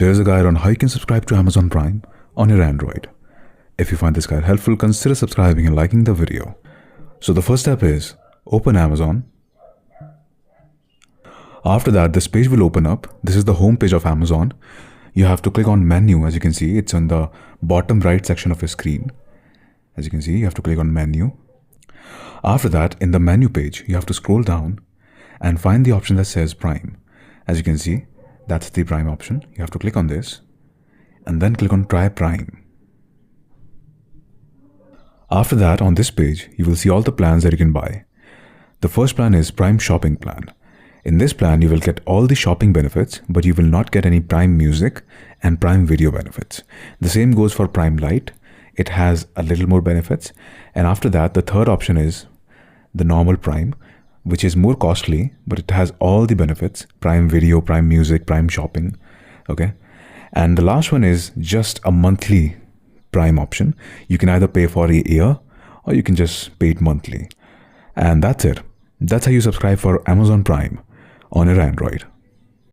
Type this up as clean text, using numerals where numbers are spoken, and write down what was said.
There's a guide on how you can subscribe to Amazon Prime on your Android. If you find this guide helpful, consider subscribing and liking the video. So the first step is open Amazon. After that, this page will open up. This is the home page of Amazon. You have to click on menu. As you can see, it's on the bottom right section of your screen. As you can see, you have to click on menu. After that, in the menu page, you have to scroll down and find the option that says Prime. As you can see, that's the Prime option. You have to click on this and then click on Try Prime. After that, on this page, you will see all the plans that you can buy. The first plan is Prime Shopping Plan. In this plan, you will get all the shopping benefits, but you will not get any Prime Music and Prime Video benefits. The same goes for Prime Lite. It has a little more benefits. And after that, the third option is the normal Prime, which is more costly, but it has all the benefits: Prime Video, Prime Music, Prime Shopping. Okay. And the last one is just a monthly Prime option. You can either pay for a year or you can just pay it monthly. And that's it. That's how you subscribe for Amazon Prime on your Android.